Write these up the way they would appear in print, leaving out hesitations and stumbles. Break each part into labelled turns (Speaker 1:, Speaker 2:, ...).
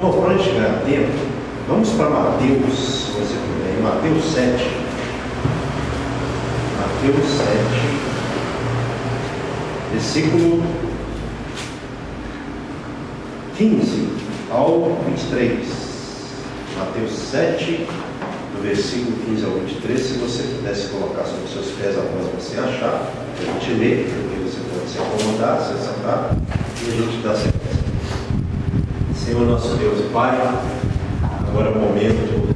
Speaker 1: Para a gente ganhar tempo, vamos para Mateus, se você puder, Mateus 7. Mateus 7, versículo 15 ao 23. Mateus 7, do versículo 15 ao 23. Se você pudesse colocar sobre os seus pés após você achar, a gente lê, porque você pode se acomodar, se sentar, e a gente dá sequência. Senhor nosso Deus e Pai, agora é o momento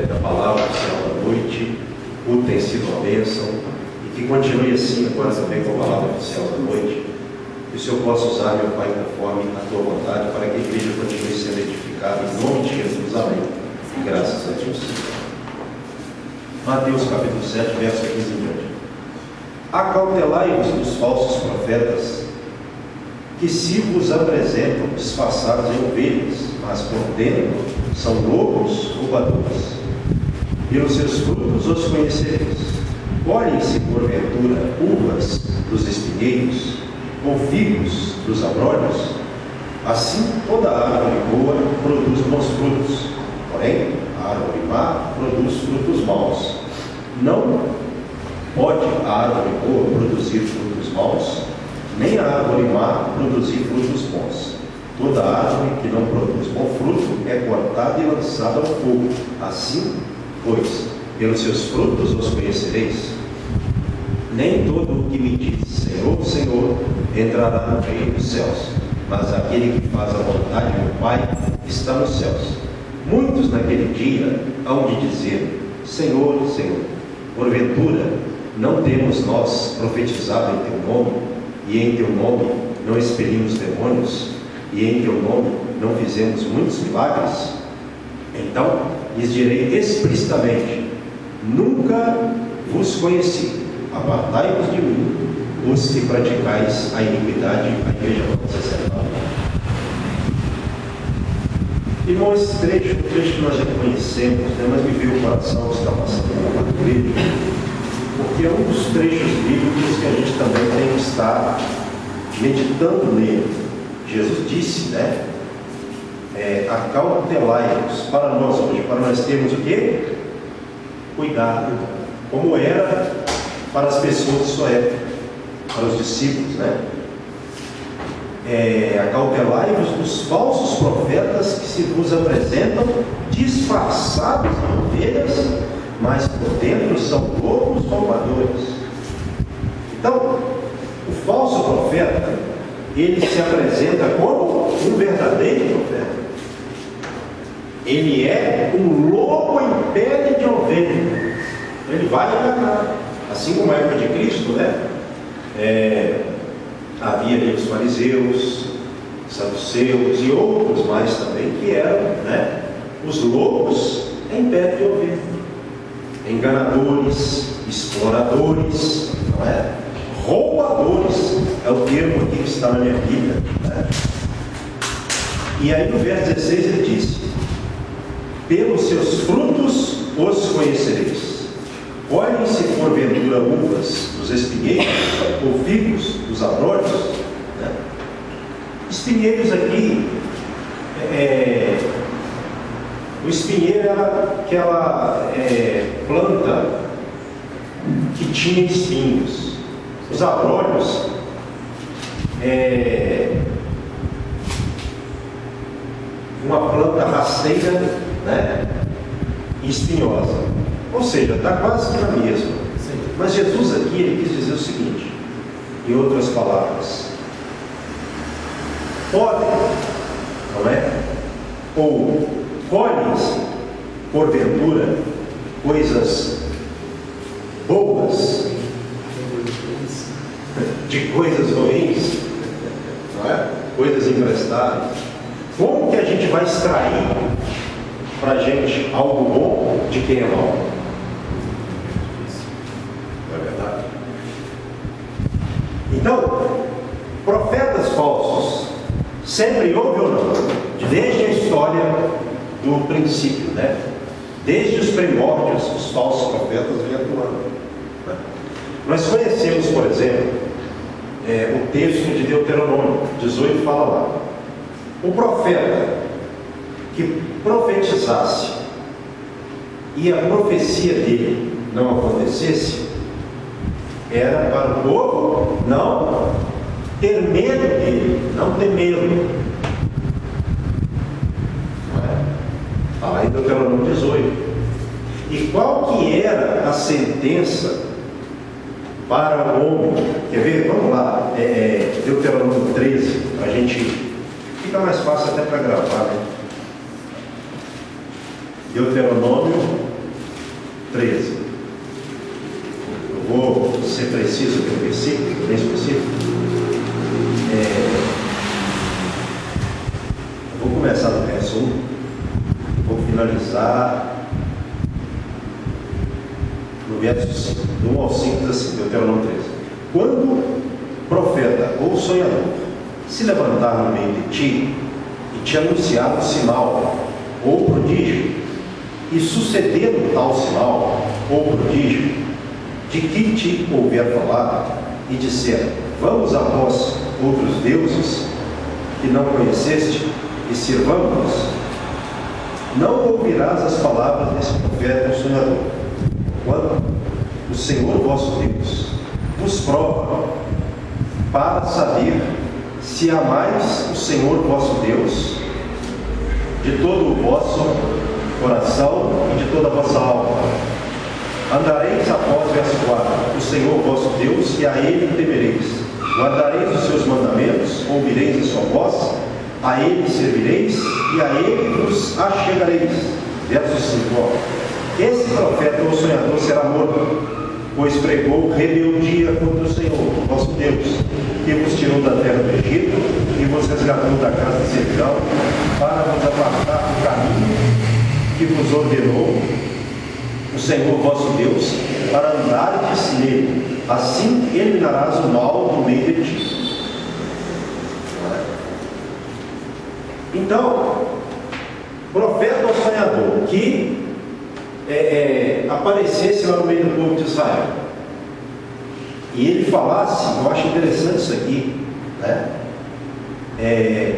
Speaker 1: da palavra do céu da noite. O tem sido uma bênção e que continue assim agora também com a palavra do céu da noite. Que o Senhor possa usar, meu Pai, conforme a tua vontade, para que a igreja continue sendo edificada em nome de Jesus. Amém. E graças a Deus. Mateus capítulo 7, verso 15 em diante. Acautelai-vos dos falsos profetas, que se vos apresentam disfarçados em ovelhas, mas por dentro são lobos roubadores. Pelos seus frutos os conhecereis. Olhem-se porventura uvas dos espinheiros, ou figos dos abrolhos. Assim toda árvore boa produz bons frutos, porém a árvore má produz frutos maus. Não pode a árvore boa produzir frutos maus, nem a árvore má produzir frutos bons. Toda árvore que não produz bom fruto é cortada e lançada ao fogo. Assim, pois, pelos seus frutos os conhecereis. Nem todo o que me diz Senhor, Senhor, entrará no reino dos céus, mas aquele que faz a vontade do meu Pai está nos céus. Muitos naquele dia hão de dizer: Senhor, Senhor, porventura não temos nós profetizado em teu nome, e em teu nome não expelimos demônios, e em teu nome não fizemos muitos milagres? Então lhes direi explicitamente: nunca vos conheci. Apartai-vos de mim, os que praticais a iniquidade. A igreja vai se sentar. Irmão, esse trecho é um trecho que nós já conhecemos, né? Mas me veio o coração que está passando por ele, porque é um dos trechos bíblicos que a gente também tem que estar meditando nele. Jesus disse, né? Acautelai-vos, para nós hoje, para nós termos o quê? Cuidado, como era para as pessoas de sua época, para os discípulos, né? Acautelai-vos dos falsos profetas que se vos apresentam disfarçados em ovelhas, mas por dentro são lobos roubadores. Então, o falso profeta, ele se apresenta como um verdadeiro profeta. Ele é um lobo em pele de ovelha. Ele vai enganar. Assim como na época de Cristo, né? Havia ali os fariseus, saduceus e outros mais também, que eram, né, os lobos em pele de ovelha. Enganadores, exploradores, não é? Roubadores, é o termo aqui que está na minha Bíblia, né? E aí no verso 16 ele diz: pelos seus frutos os conhecereis. Olhem-se porventura uvas dos espinheiros, ou figos dos abrolhos, né? Espinheiros aqui, o espinheiro era aquela planta que tinha espinhos. Os abrolhos uma planta rasteira, né? E espinhosa. Ou seja, está quase que na mesma. Mas Jesus aqui, ele quis dizer o seguinte, em outras palavras: podem, não é? Ou colhem-se, porventura, coisas boas de coisas ruins, não é? Coisas emprestadas. Como que a gente vai extrair para a gente algo bom de quem é mau? Então, profetas falsos sempre houve ou não? Desde a história do princípio, né? Desde os primórdios, os falsos profetas vêm atuando, né? Nós conhecemos, por exemplo, o texto de Deuteronômio 18 fala lá: o profeta profetizasse e a profecia dele não acontecesse, era para o povo não ter medo dele, não ter medo. Está lá em Deuteronômio 18. E qual que era a sentença para o homem? Quer ver? Vamos lá, Deuteronômio 13, a gente fica mais fácil até para gravar, né? Deuteronômio 13. Eu vou ser preciso com o versículo, bem específico. Eu vou começar no verso 1, vou finalizar no verso 5, do 1 ao 5, diz assim, Deuteronômio 13. Quando profeta ou sonhador se levantar no meio de ti e te anunciar um sinal ou prodígio, e suceder tal sinal ou prodígio, de que te houver falar, e disser, vamos após outros deuses que não conheceste, e sirvamos, não ouvirás as palavras desse profeta ou sonhador, quando o Senhor vosso Deus vos prova para saber se amais o Senhor vosso Deus de todo o vosso coração e de toda a vossa alma. Andareis após, verso 4, o Senhor vosso Deus, e a Ele temereis. Guardareis os seus mandamentos, ouvireis a sua voz, a Ele servireis, e a Ele vos achegareis. Verso 5. Esse profeta ou sonhador será morto, pois pregou rebeldia contra o Senhor, vosso Deus, que vos tirou da terra do Egito, e vos resgatou da casa de servidão, para vos apartar do caminho que vos ordenou o Senhor vosso Deus, para andardes nele. Assim eliminarás o mal do meio de ti. Então, profeta ou sonhador que aparecesse lá no meio do povo de Israel e ele falasse, eu acho interessante isso aqui, né?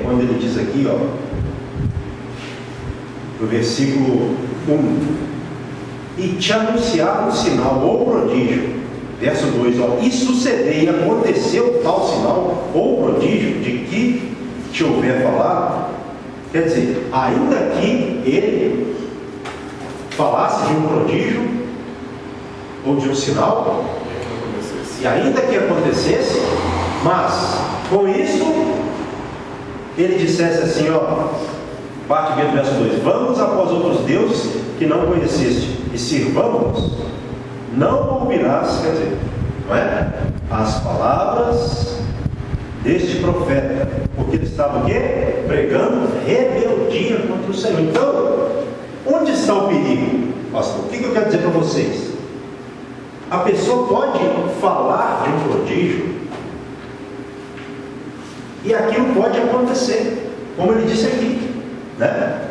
Speaker 1: Quando ele diz aqui, ó, no versículo 1, e te anunciar um sinal ou prodígio, verso 2, ó, e suceder e aconteceu tal sinal ou prodígio de que te houver falado, quer dizer, ainda que ele falasse de um prodígio ou de um sinal, e ainda que acontecesse, mas com isso ele dissesse assim, ó, parte B do verso 2, vamos após outros deuses que não conheceste e sirvamos, não ouvirás, quer dizer, não é? As palavras deste profeta, porque ele estava o quê? Pregando rebeldia contra o Senhor. Então, onde está o perigo, pastor? O que eu quero dizer para vocês? A pessoa pode falar de um prodígio e aquilo pode acontecer, como ele disse aqui, né?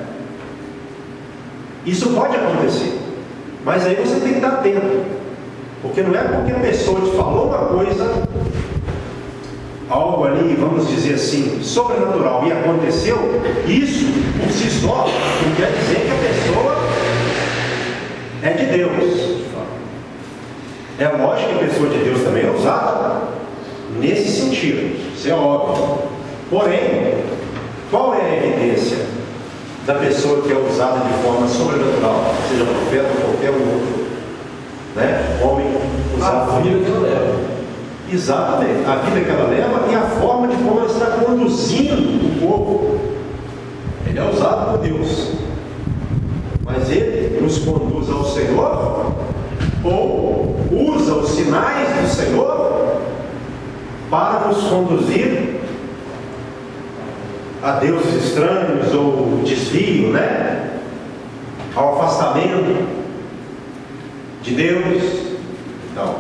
Speaker 1: Isso pode acontecer, mas aí você tem que estar atento, porque não é porque a pessoa te falou uma coisa, algo ali, vamos dizer assim, sobrenatural, e aconteceu, isso por si só não quer dizer que a pessoa é de Deus. É lógico que a pessoa de Deus também é usada nesse sentido, isso é óbvio. Porém, qual é a evidência da pessoa que é usada de forma sobrenatural, seja profeta ou qualquer outro, né? Homem usado.
Speaker 2: A vida que ela leva.
Speaker 1: Exatamente, a vida que ela leva e a forma de como ela está conduzindo o povo. Ele é usado por Deus, mas ele nos conduz ao Senhor ou usa os sinais do Senhor para nos conduzir a deuses estranhos ou desvio, né? Ao afastamento de Deus. Então,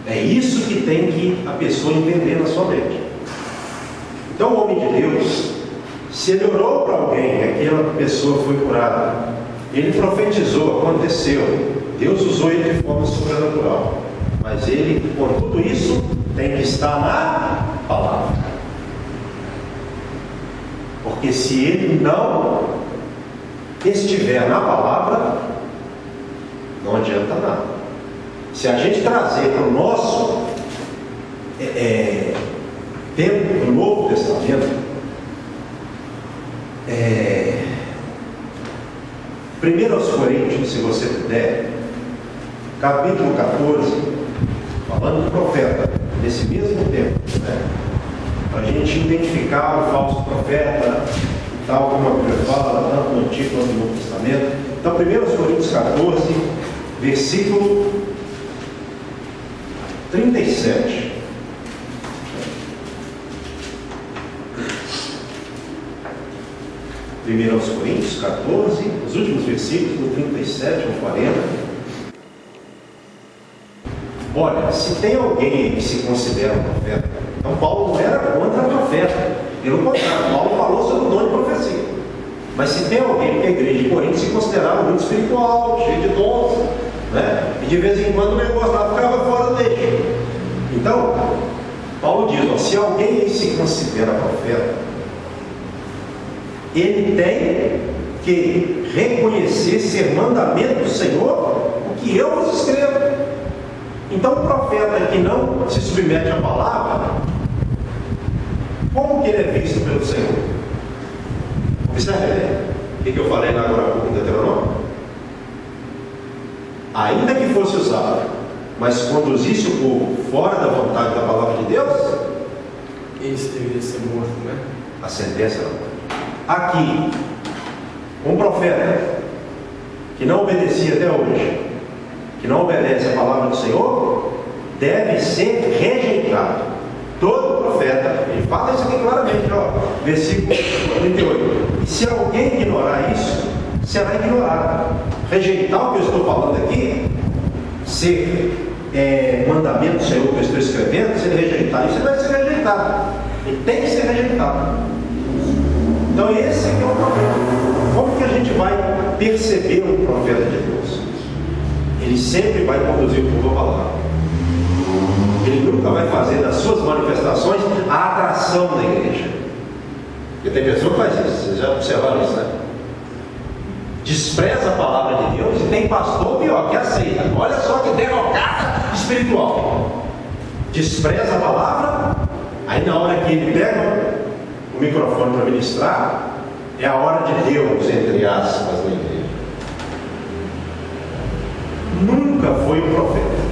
Speaker 1: é isso que tem que a pessoa entender na sua mente. Então, o homem de Deus, se ele orou para alguém, aquela pessoa foi curada, ele profetizou, aconteceu, Deus usou ele de forma sobrenatural, mas ele, por tudo isso, tem que estar na palavra. Porque se ele não estiver na palavra, não adianta nada. Se a gente trazer para o nosso tempo do Novo Testamento, 1 Coríntios, se você puder, capítulo 14, falando do profeta, nesse mesmo tempo, né? Para a gente identificar o falso profeta, tal como a Bíblia fala, tanto no Antigo quanto no Novo Testamento. Então, 1 Coríntios 14, versículo 37. Primeiro aos Coríntios 14, os últimos versículos, do 37 ao 40. Olha, se tem alguém que se considera um profeta, então Paulo não era contra profeta. Pelo contrário, Paulo falou sobre o dom de profecia. Mas se tem alguém que a igreja de Corinto se considerava muito espiritual, cheio de dons, né? E de vez em quando o negócio lá ficava fora dele. Então, Paulo diz, ó, se alguém se considera profeta, ele tem que reconhecer ser mandamento do Senhor o que eu vos escrevo. Então, o profeta que não se submete à palavra, como que ele é visto pelo Senhor? Observe o que eu falei agora há pouco em Deuteronômio. Ainda que fosse usado, mas conduzisse o povo fora da vontade da palavra de Deus,
Speaker 2: esse deveria ser morto, né?
Speaker 1: A sentença não. Aqui, um profeta que não obedecia até hoje, que não obedece a palavra do Senhor, deve ser rejeitado. Todo profeta, ele fala isso aqui claramente, ó, versículo 38. E se alguém ignorar isso, será ignorado. Rejeitar o que eu estou falando aqui, ser mandamento do Senhor que eu estou escrevendo, se ele rejeitar isso, ele vai ser rejeitado. Ele tem que ser rejeitado. Então esse aqui é o profeta. Como que a gente vai perceber um profeta de Deus? Ele sempre vai conduzir o povo à palavra. Ele nunca vai fazer das suas manifestações a atração da igreja. Porque tem pessoa que faz isso, vocês já observaram isso, né? Despreza a palavra de Deus e tem pastor pior, que aceita. Olha só que derrocada espiritual. Despreza a palavra, aí na hora que ele pega o microfone para ministrar, é a hora de Deus, entre aspas, na igreja. Nunca foi um profeta.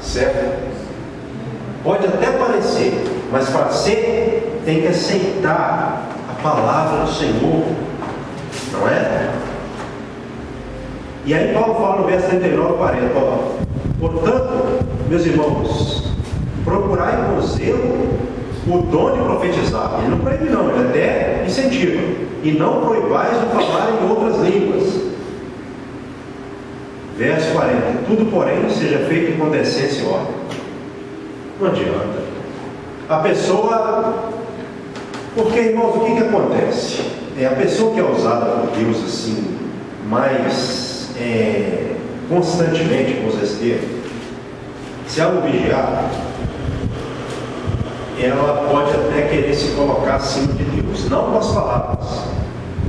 Speaker 1: Certo? Pode até parecer, mas para ser, tem que aceitar a palavra do Senhor, não é? E aí Paulo fala no verso 39 e 40, ó, portanto, meus irmãos, procurai com zelo o dom de profetizar. Ele não proíbe não, ele até incentiva. E não proibais de falar em outras línguas. Verso 40. Tudo, porém, seja feito com decência e ordem. Não adianta. A pessoa... Porque, irmãos, o que acontece? A pessoa que é usada por Deus assim, mais constantemente, com os termos, se ela vigiar, ela pode até querer se colocar acima de Deus, não com as palavras,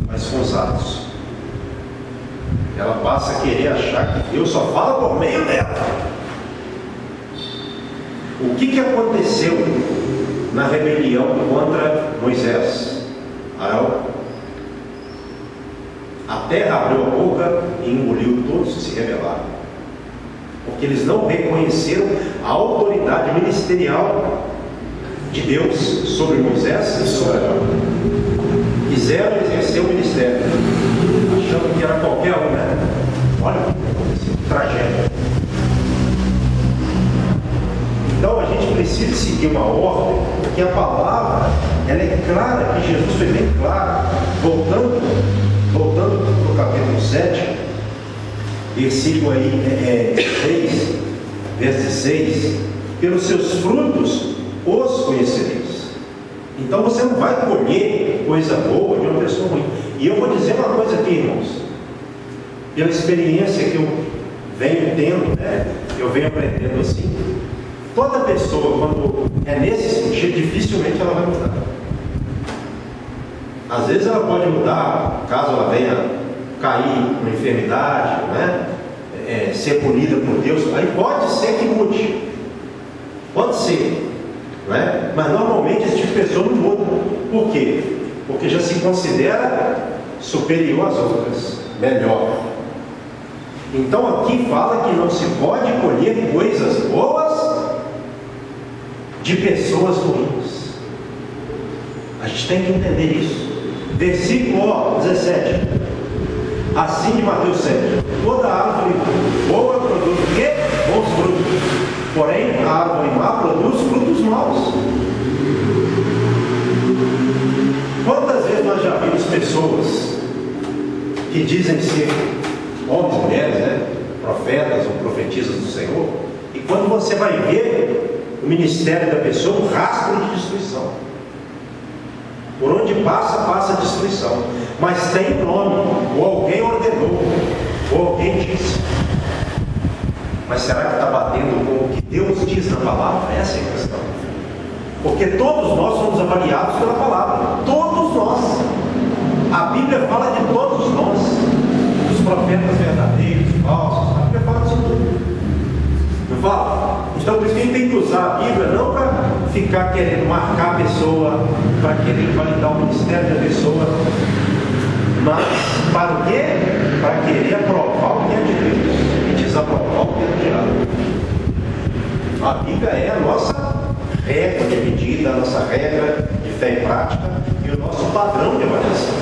Speaker 1: mas com os atos. Ela passa a querer achar que Deus só fala por meio dela. O que aconteceu na rebelião contra Moisés? Arão. A terra abriu a boca e engoliu todos que se rebelaram, porque eles não reconheceram a autoridade ministerial de Deus sobre Moisés e sobre Arão. Quiseram exercer o ministério, achando que era qualquer um, né? Olha o que aconteceu, tragédia. Então a gente precisa seguir uma ordem, porque a palavra, ela é clara, que Jesus foi bem claro. Voltando para o capítulo 7, versículo aí 6, verso 6, pelos seus frutos os conhecereis. Então você não vai colher coisa boa de uma pessoa ruim. E eu vou dizer uma coisa aqui, irmãos, pela experiência que eu venho tendo, né? Eu venho aprendendo assim. Toda pessoa, quando é nesse sentido, dificilmente ela vai mudar. Às vezes ela pode mudar, caso ela venha cair com enfermidade, né? Ser punida por Deus, aí pode ser que mude, pode ser, né? Mas normalmente esse tipo de pessoa não muda. Por quê? Porque já se considera superior às outras, melhor. Então aqui fala que não se pode colher coisas boas de pessoas ruins. A gente tem que entender isso. Versículo 17. Assim de Mateus 7. Toda árvore boa produz o quê? Bons frutos. Porém, a árvore má produz frutos maus. Quantas vezes nós já vimos pessoas que dizem ser homens e mulheres, né? Profetas ou profetisas do Senhor, e quando você vai ver o ministério da pessoa, um rastro de destruição. Por onde passa destruição. Mas tem um nome, ou alguém ordenou, ou alguém disse. Mas será que está batendo com o que Deus diz na palavra? Essa é a questão. Porque todos nós somos avaliados pela palavra. Todos nós. A Bíblia fala de todos nós. Dos profetas verdadeiros, falsos. A Bíblia fala disso tudo. Não fala? Então por isso que a gente tem que usar a Bíblia não para ficar querendo marcar a pessoa, para querer validar o ministério da pessoa, mas para o quê? Para querer aprovar o que é de Deus e desaprovar o que é do diabo. A Bíblia é a nossa regra de medida, a nossa regra de fé e prática e o nosso padrão de avaliação.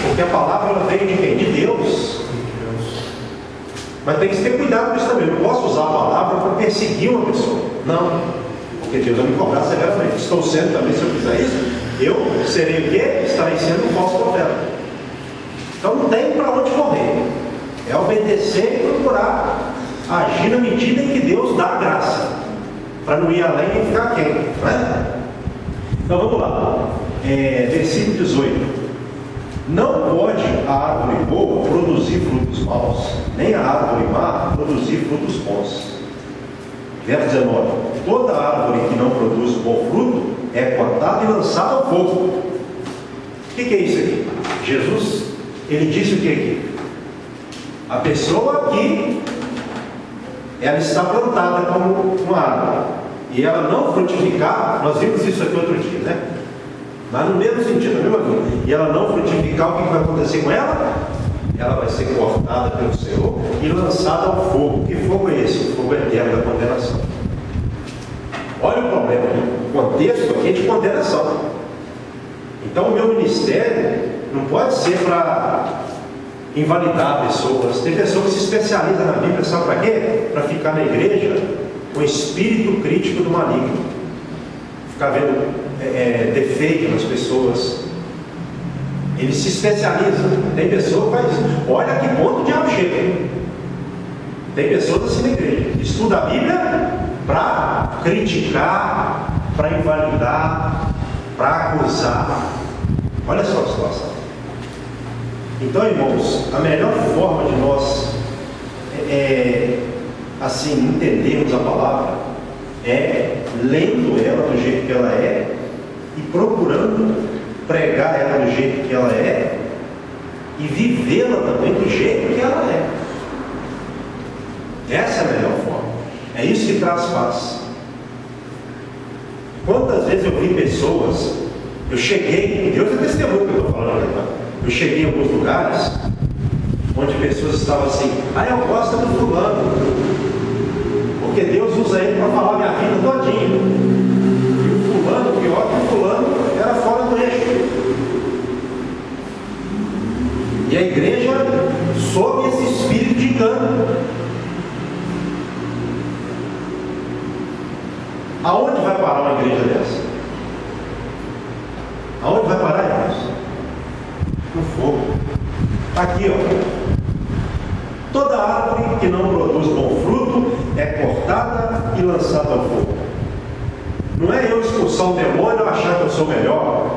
Speaker 1: Porque a palavra ela veio de quem? De Deus. Mas tem que ter cuidado com isso também. Eu não posso usar a palavra para perseguir uma pessoa. Não. Porque Deus vai me cobrar severamente. Estou sendo também, se eu fizer isso, eu serei o quê? Estarei sendo um falso profeta. Então não tem para onde correr. É obedecer e procurar agir na medida em que Deus dá a graça. Para não ir além e ficar quem? Né? Então vamos lá. Versículo 18. Não pode a árvore boa produzir frutos maus, nem a árvore má produzir frutos bons. Verso 19. Toda árvore que não produz bom fruto é cortada e lançada ao fogo. O que é isso aqui? Jesus, ele disse o que aqui? A pessoa que ela está plantada como uma árvore e ela não frutificar, nós vimos isso aqui outro dia, né? Mas no mesmo sentido, na mesma coisa. E ela não frutificar, o que vai acontecer com ela? Ela vai ser cortada pelo Senhor e lançada ao fogo. Que fogo é esse? O fogo eterno da condenação. Olha o problema. O contexto aqui é de condenação. Então o meu ministério não pode ser para invalidar pessoas. Tem pessoas que se especializam na Bíblia, sabe para quê? Para ficar na igreja com espírito crítico do maligno. Ficar vendo defeito nas pessoas. Ele se especializa. Tem pessoa que faz isso. Olha a que ponto o diabo chega. Tem pessoas assim na igreja. Estuda a Bíblia para criticar, para invalidar, para acusar. Olha só a situação. Então, irmãos, a melhor forma de nós assim entendermos a palavra é lendo ela do jeito que ela é e procurando pregar ela do jeito que ela é e vivê-la também do jeito que ela é. Essa é a melhor forma. É isso que traz paz. Quantas vezes eu vi pessoas, eu cheguei, Deus é testemunho que eu estou falando agora. Eu cheguei em alguns lugares onde pessoas estavam assim, eu gosto do fulano, porque Deus usa ele para falar minha vida todinha. E o fulano, pior que o fulano, era fora do eixo. E a igreja sob esse espírito de engano. Aonde vai parar uma igreja dessa? Aonde vai parar, irmãos? No fogo. Aqui, ó. Toda árvore que não produz bom fruto é cortada e lançada ao fogo. Não é eu expulsar um demônio e achar que eu sou melhor.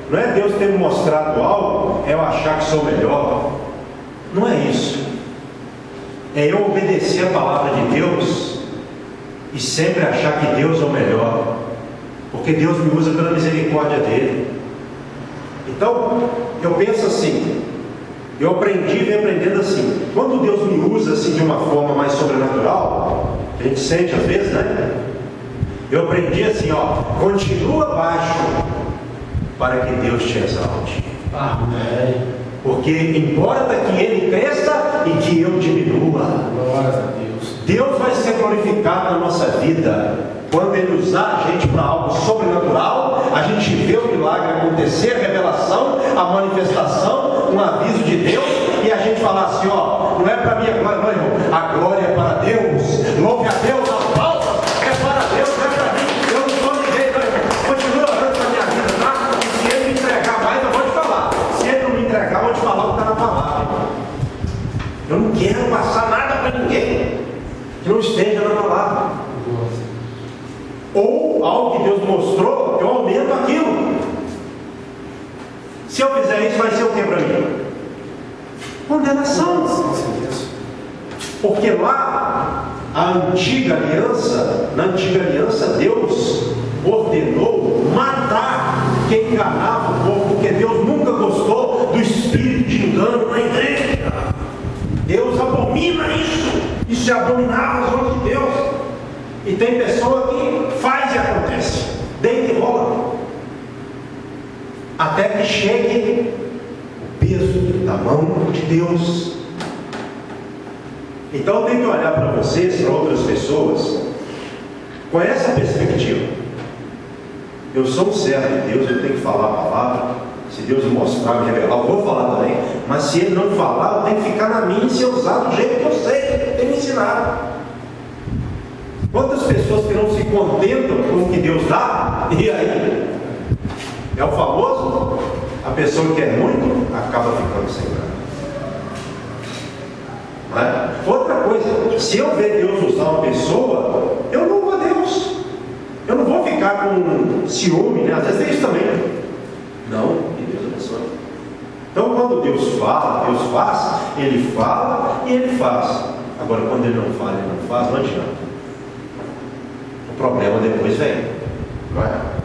Speaker 1: Não é Deus ter me mostrado algo, é eu achar que sou melhor. Não é isso. É eu obedecer a palavra de Deus e sempre achar que Deus é o melhor. Porque Deus me usa pela misericórdia dele. Então, eu penso assim, eu aprendi, venho aprendendo assim, quando Deus me usa assim de uma forma mais sobrenatural, a gente sente às vezes, né? Eu aprendi assim, ó, continua baixo para que Deus te exalte.
Speaker 2: Amém.
Speaker 1: Porque importa que Ele cresça e que eu diminua.
Speaker 2: Glória a Deus.
Speaker 1: Deus vai ser glorificado na nossa vida quando Ele usar a gente para algo sobrenatural, a gente vê o milagre acontecer, a revelação, a manifestação, um aviso de Deus, e a gente falar assim, ó, não é para minha glória, não, irmão, a glória é para Deus, louve a Deus, a palmas é para Deus, não é para mim, eu não sou ninguém, não, irmão, continua orando na minha vida, tá? E se Ele me entregar mais, eu vou te falar, se Ele não me entregar, eu vou te falar o que está na palavra, irmão. Eu não quero passar nada para ninguém que não esteja na palavra. Ou algo que Deus mostrou, eu aumento aquilo. Se eu fizer isso, vai ser o que para mim? Condenação. Porque lá, na antiga aliança, Deus ordenou matar quem enganava o povo, porque Deus nunca gostou do espírito de engano na igreja. Deus abomina isso. Isso é abominável aos olhos de Deus. E tem pessoa que faz e acontece, deita e rola, até que chegue o peso da mão de Deus. Então eu tenho que olhar para vocês, para outras pessoas, com essa perspectiva. Eu sou um servo de Deus, eu tenho que falar a palavra. Se Deus me mostrar, me revelar, eu vou falar também. Mas se Ele não falar, eu tenho que ficar na minha e ser usado do jeito que eu sei, Ele tem me ensinado. Quantas pessoas que não se contentam com o que Deus dá, e aí? É o famoso, a pessoa que quer muito, acaba ficando sem nada. Não é? Outra coisa, se eu ver Deus usar uma pessoa, eu louvo a Deus. Eu não vou ficar com ciúme, né? Às vezes tem isso também. Não, que Deus abençoe. Então quando Deus fala, Deus faz, Ele fala e Ele faz. Agora quando Ele não fala, Ele não faz, não adianta. O problema depois vem, não é?